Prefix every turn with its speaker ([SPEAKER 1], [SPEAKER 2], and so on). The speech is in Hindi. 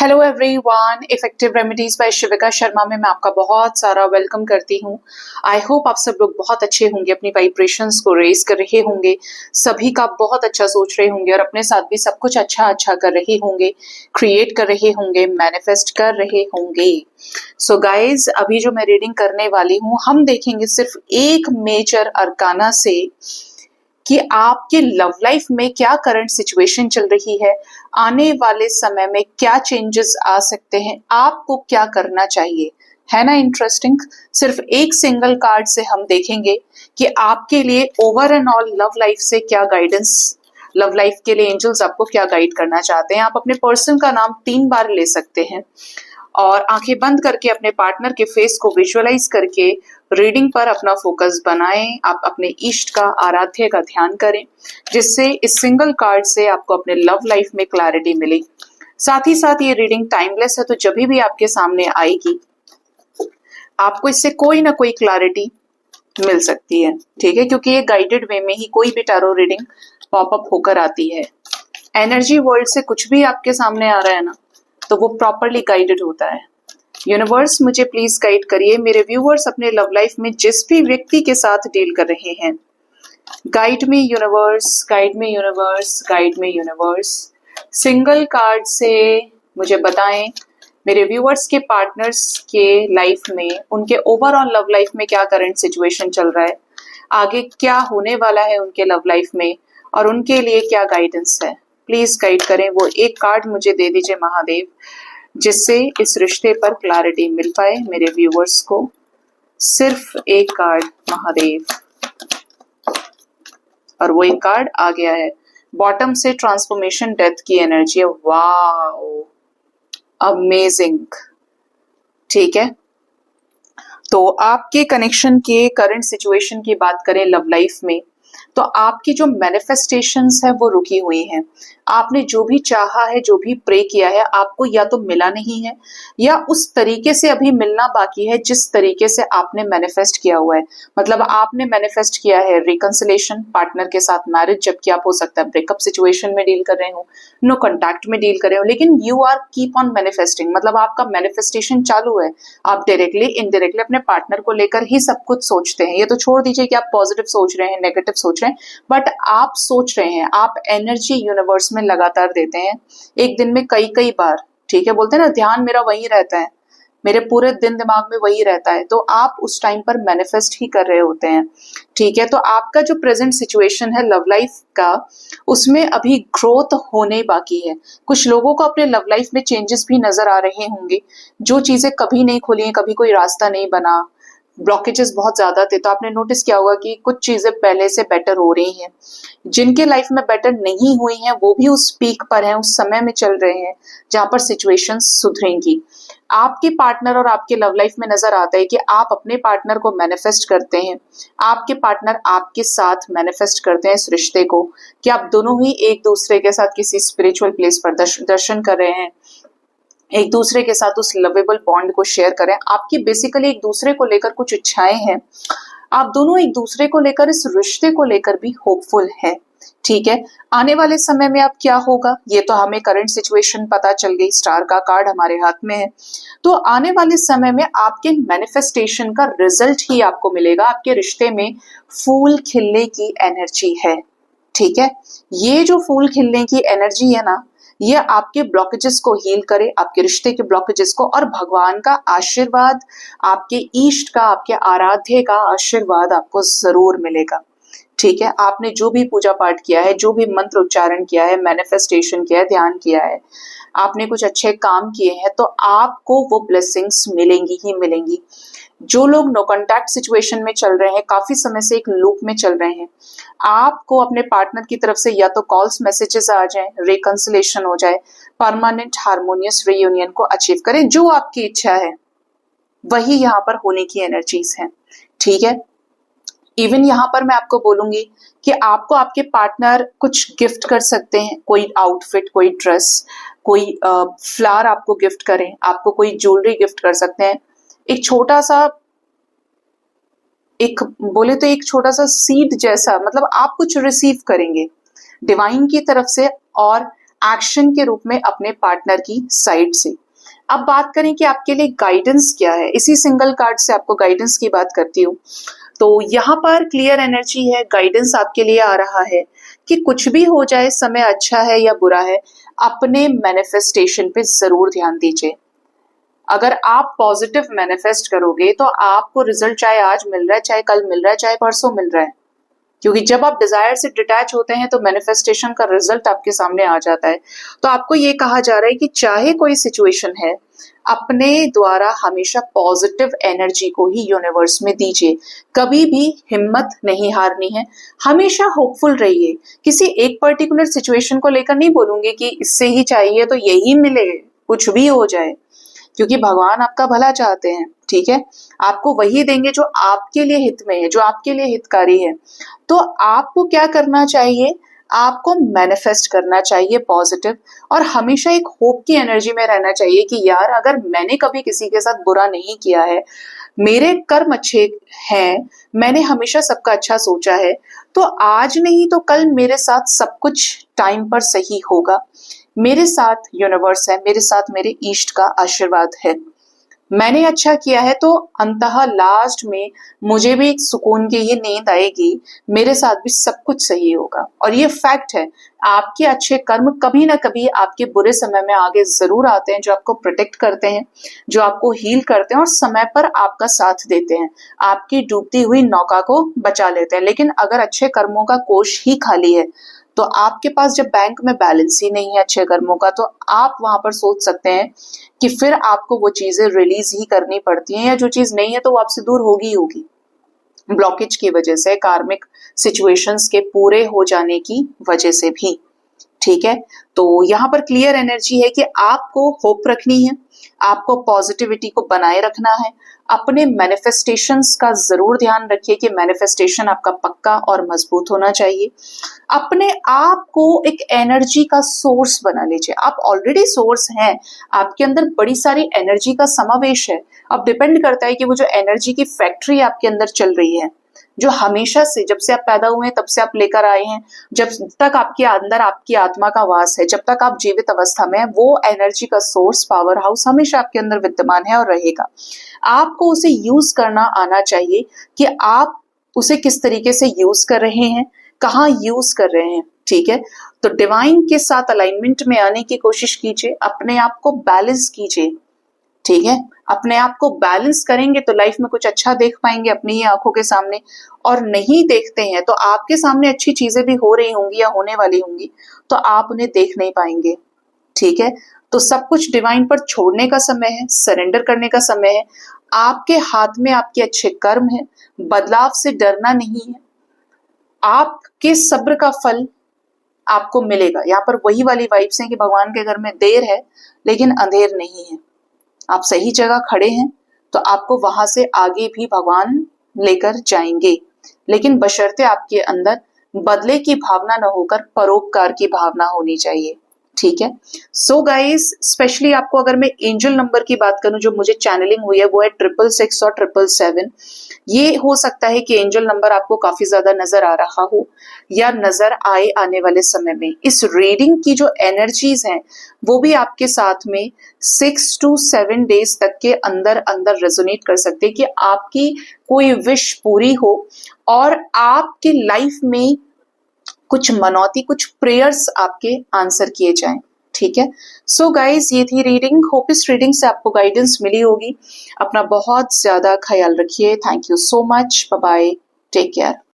[SPEAKER 1] Hello everyone, effective remedies by Shivika Sharma में मैं आपका बहुत सारा वेलकम करती हूँ। आई होप आप सब लोग बहुत अच्छे होंगे, अपनी वाइब्रेशंस को रेज कर रहे होंगे, सभी का बहुत अच्छा सोच रहे होंगे और अपने साथ भी सब कुछ अच्छा अच्छा कर रहे होंगे, क्रिएट कर रहे होंगे, मैनिफेस्ट कर रहे होंगे। सो गाइज, अभी जो मैं रीडिंग करने वाली हूँ, हम देखेंगे सिर्फ एक मेजर अरकाना से कि आपके लव लाइफ में क्या करंट सिचुएशन चल रही है, आने वाले समय में क्या चेंजेस आ सकते हैं, आपको क्या करना चाहिए। है ना इंटरेस्टिंग? सिर्फ एक सिंगल कार्ड से हम देखेंगे कि आपके लिए over and all love life से क्या गाइडेंस, लव लाइफ के लिए एंजल्स आपको क्या गाइड करना चाहते हैं। आप अपने पर्सन का नाम 3 बार ले सकते हैं और आंखें बंद करके अपने पार्टनर के फेस को विजुअलाइज करके रीडिंग पर अपना फोकस बनाएं। आप अपने इष्ट का, आराध्य का ध्यान करें, जिससे इस सिंगल कार्ड से आपको अपने लव लाइफ में क्लैरिटी मिले। साथ ही साथ ये रीडिंग टाइमलेस है, तो जब भी आपके सामने आएगी आपको इससे कोई ना कोई क्लैरिटी मिल सकती है, ठीक है, क्योंकि ये गाइडेड वे में ही कोई भी टैरो रीडिंग पॉपअप होकर आती है। एनर्जी वर्ल्ड से कुछ भी आपके सामने आ रहा है ना, तो वो प्रॉपरली गाइडेड होता है। यूनिवर्स, मुझे प्लीज गाइड करिए। मेरे व्यूअर्स अपने लव लाइफ में जिस भी व्यक्ति के साथ डील कर रहे हैं, गाइड में यूनिवर्स, गाइड में यूनिवर्स, गाइड में यूनिवर्स। सिंगल कार्ड से मुझे बताएं मेरे व्यूअर्स के पार्टनर्स के लाइफ में, उनके ओवरऑल लव लाइफ में क्या करंट सिचुएशन चल रहा है, आगे क्या होने वाला है उनके लव लाइफ में और उनके लिए क्या गाइडेंस है। प्लीज गाइड करें। वो एक कार्ड मुझे दे दीजिए महादेव, जिससे इस रिश्ते पर क्लैरिटी मिल पाए मेरे व्यूअर्स को। सिर्फ एक कार्ड महादेव, और वो एक कार्ड आ गया है। बॉटम से ट्रांसफॉर्मेशन, डेथ की एनर्जी है। Wow, amazing. ठीक है, तो आपके कनेक्शन के करंट सिचुएशन की बात करें लव लाइफ में, तो आपकी जो मैनिफेस्टेशंस है वो रुकी हुई हैं। आपने जो भी चाहा है, जो भी प्रे किया है, आपको या तो मिला नहीं है या उस तरीके से अभी मिलना बाकी है जिस तरीके से आपने मैनिफेस्ट किया हुआ है। मतलब आपने मैनिफेस्ट किया है रिकंसिलेशन, पार्टनर के साथ मैरिज, जबकि आप हो सकता है ब्रेकअप सिचुएशन में डील कर रहे हो, नो कॉन्टैक्ट में डील कर रहे हो, लेकिन you are keep on manifesting. मतलब आपका मैनिफेस्टेशन चालू है। आप डायरेक्टली इनडायरेक्टली अपने पार्टनर को लेकर ही सब कुछ सोचते हैं। ये तो छोड़ दीजिए कि आप पॉजिटिव सोच रहे हैं, नेगेटिव सोच रहे हैं, बट आप सोच रहे हैं। आप एनर्जी यूनिवर्स में लगातार देते हैं, एक दिन में कई कई बार। ठीक है, बोलते हैं ना, ध्यान मेरा वही रहता है, मेरे पूरे दिन दिमाग में वही रहता है। तो आप उस टाइम पर मैनिफेस्ट ही कर रहे होते हैं। ठीक है, तो आपका जो प्रेजेंट सिचुएशन है लव लाइफ का, उसमें अभी ग्रोथ होने बाकी है। कुछ लोगों को अपने लव लाइफ में चेंजेस भी नजर आ रहे होंगे, जो चीजें कभी नहीं खुली हैं, कभी कोई रास्ता नहीं बना, ब्लॉकेजेस बहुत ज्यादा थे, तो आपने नोटिस किया होगा कि कुछ चीजें पहले से बेटर हो रही हैं। जिनके लाइफ में बेटर नहीं हुई हैं, वो भी उस पीक पर हैं, उस समय में चल रहे हैं जहां पर सिचुएशंस सुधरेंगी। आपके पार्टनर और आपके लव लाइफ में नजर आता है कि आप अपने पार्टनर को मैनिफेस्ट करते हैं, आपके पार्टनर आपके साथ मैनिफेस्ट करते हैं इस रिश्ते को, कि आप दोनों ही एक दूसरे के साथ किसी स्पिरिचुअल प्लेस पर दर्शन कर रहे हैं, एक दूसरे के साथ उस लवेबल बॉन्ड को शेयर करें। आपकी बेसिकली एक दूसरे को लेकर कुछ इच्छाएं हैं, आप दोनों एक दूसरे को लेकर, इस रिश्ते को लेकर भी होपफुल है। ठीक है, आने वाले समय में अब क्या होगा, ये तो हमें करंट सिचुएशन पता चल गई, स्टार का कार्ड हमारे हाथ में है। तो आने वाले समय में आपके मैनिफेस्टेशन का रिजल्ट ही आपको मिलेगा। आपके रिश्ते में फूल खिलने की एनर्जी है। ठीक है, ये जो फूल खिलने की एनर्जी है ना, ये आपके ब्लॉकेजेस को हील करे, आपके रिश्ते के ब्लॉकेजेस को, और भगवान का आशीर्वाद, आपके इष्ट का, आपके आराध्य का आशीर्वाद आपको जरूर मिलेगा। ठीक है, आपने जो भी पूजा पाठ किया है, जो भी मंत्र उच्चारण किया है, मैनिफेस्टेशन किया है, ध्यान किया है, आपने कुछ अच्छे काम किए हैं, तो आपको वो ब्लेसिंग्स मिलेंगी ही मिलेंगी। जो लोग नो कॉन्टैक्ट सिचुएशन में चल रहे हैं, काफी समय से एक लूप में चल रहे हैं, आपको अपने पार्टनर की तरफ से या तो कॉल्स, मैसेजेस आ जाएं, रिकंसिलेशन हो जाए, परमानेंट हार्मोनियस रियूनियन को अचीव करें। जो आपकी इच्छा है वही यहाँ पर होने की एनर्जीज हैं। ठीक है, इवन यहाँ पर मैं आपको बोलूंगी कि आपको आपके पार्टनर कुछ गिफ्ट कर सकते हैं, कोई आउटफिट, कोई ड्रेस, कोई फ्लावर आपको गिफ्ट करें, आपको कोई ज्वेलरी गिफ्ट कर सकते हैं। एक छोटा सा, एक बोले तो एक छोटा सा सीड जैसा, मतलब आप कुछ रिसीव करेंगे डिवाइन की तरफ से, और एक्शन के रूप में अपने पार्टनर की साइड से। अब बात करें कि आपके लिए गाइडेंस क्या है, इसी सिंगल कार्ड से आपको गाइडेंस की बात करती हूँ। तो यहाँ पर क्लियर एनर्जी है, गाइडेंस आपके लिए आ रहा है कि कुछ भी हो जाए, समय अच्छा है या बुरा है, अपने मैनिफेस्टेशन पे जरूर ध्यान दीजिए। अगर आप पॉजिटिव मैनिफेस्ट करोगे तो आपको रिजल्ट चाहे आज मिल रहा है, चाहे कल मिल रहा है, चाहे परसों मिल रहा है। क्योंकि जब आप डिजायर से डिटैच होते हैं तो मैनिफेस्टेशन का रिजल्ट आपके सामने आ जाता है। तो आपको ये कहा जा रहा है कि चाहे कोई सिचुएशन है, अपने द्वारा हमेशा पॉजिटिव एनर्जी को ही यूनिवर्स में दीजिए। कभी भी हिम्मत नहीं हारनी है, हमेशा होपफुल रहिए। किसी एक पर्टिकुलर सिचुएशन को लेकर नहीं बोलूंगी कि इससे ही चाहिए तो यही मिले, कुछ भी हो जाए, क्योंकि भगवान आपका भला चाहते हैं, ठीक है। आपको वही देंगे जो आपके लिए हित में है, जो आपके लिए हितकारी है। तो आपको क्या करना चाहिए, आपको मैनिफेस्ट करना चाहिए पॉजिटिव, और हमेशा एक होप की एनर्जी में रहना चाहिए कि यार अगर मैंने कभी किसी के साथ बुरा नहीं किया है, मेरे कर्म अच्छे हैं, मैंने हमेशा सबका अच्छा सोचा है, तो आज नहीं तो कल मेरे साथ सब कुछ टाइम पर सही होगा। मेरे साथ यूनिवर्स है, मेरे साथ मेरे ईष्ट का आशीर्वाद है। मैंने अच्छा किया है तो अंततः लास्ट में मुझे भी एक सुकून की ही नींद आएगी, मेरे साथ भी सब कुछ सही होगा। और ये फैक्ट है, आपके अच्छे कर्म कभी ना कभी आपके बुरे समय में आगे जरूर आते हैं, जो आपको प्रोटेक्ट करते हैं, जो आपको हील करते हैं और समय पर आपका साथ देते हैं, आपकी डूबती हुई नौका को बचा लेते हैं। लेकिन अगर अच्छे कर्मों का कोष ही खाली है, तो आपके पास जब बैंक में बैलेंस ही नहीं है अच्छे कर्मों का, तो आप वहां पर सोच सकते हैं कि फिर आपको वो चीजें रिलीज ही करनी पड़ती हैं, या जो चीज नहीं है तो वो आपसे दूर होगी ही होगी, ब्लॉकेज की वजह से, कार्मिक सिचुएशंस के पूरे हो जाने की वजह से भी, ठीक है। तो यहाँ पर क्लियर एनर्जी है कि आपको होप रखनी है, आपको पॉजिटिविटी को बनाए रखना है। अपने मैनिफेस्टेशंस का जरूर ध्यान रखिए कि मैनिफेस्टेशन आपका पक्का और मजबूत होना चाहिए। अपने आप को एक एनर्जी का सोर्स बना लीजिए। आप ऑलरेडी सोर्स हैं, आपके अंदर बड़ी सारी एनर्जी का समावेश है। अब डिपेंड करता है कि वो जो एनर्जी की फैक्ट्री आपके अंदर चल रही है, जो हमेशा से, जब से आप पैदा हुए हैं तब से आप लेकर आए हैं, जब तक आपके अंदर आपकी आत्मा का वास है, जब तक आप जीवित अवस्था में है, वो एनर्जी का सोर्स, पावर हाउस हमेशा आपके अंदर विद्यमान है और रहेगा। आपको उसे यूज करना आना चाहिए कि आप उसे किस तरीके से यूज कर रहे हैं, कहाँ यूज कर रहे हैं, ठीक है। तो डिवाइन के साथ अलाइनमेंट में आने की कोशिश कीजिए, अपने आप को बैलेंस कीजिए, ठीक है। अपने आप को बैलेंस करेंगे तो लाइफ में कुछ अच्छा देख पाएंगे अपनी ही आंखों के सामने, और नहीं देखते हैं तो आपके सामने अच्छी चीजें भी हो रही होंगी या होने वाली होंगी, तो आप उन्हें देख नहीं पाएंगे, ठीक है। तो सब कुछ डिवाइन पर छोड़ने का समय है, सरेंडर करने का समय है। आपके हाथ में आपके अच्छे कर्म है, बदलाव से डरना नहीं है। आपके सब्र का फल आपको मिलेगा। यहाँ पर वही वाली वाइब्स हैं कि भगवान के घर में देर है लेकिन अंधेर नहीं है। आप सही जगह खड़े हैं तो आपको वहां से आगे भी भगवान लेकर जाएंगे, लेकिन बशर्ते आपके अंदर बदले की भावना न होकर परोपकार की भावना होनी चाहिए, ठीक है। सो गाइस, स्पेशली आपको अगर मैं एंजल नंबर की बात करूं जो मुझे चैनलिंग हुई है, वो है 666 और 777। ये हो सकता है कि एंजल नंबर आपको काफी ज्यादा नजर आ रहा हो या नजर आए आने वाले समय में। इस रीडिंग की जो एनर्जीज हैं वो भी आपके साथ में 6 to 7 डेज तक के अंदर अंदर रेजोनेट कर सकते हैं कि आपकी कोई विश पूरी हो और आपके लाइफ में कुछ मनौती, कुछ प्रेयर्स आपके आंसर किए जाएं, ठीक है। सो गाइज, ये थी रीडिंग। होप इस रीडिंग से आपको गाइडेंस मिली होगी। अपना बहुत ज्यादा ख्याल रखिए। Thank you so much. Bye bye, take care.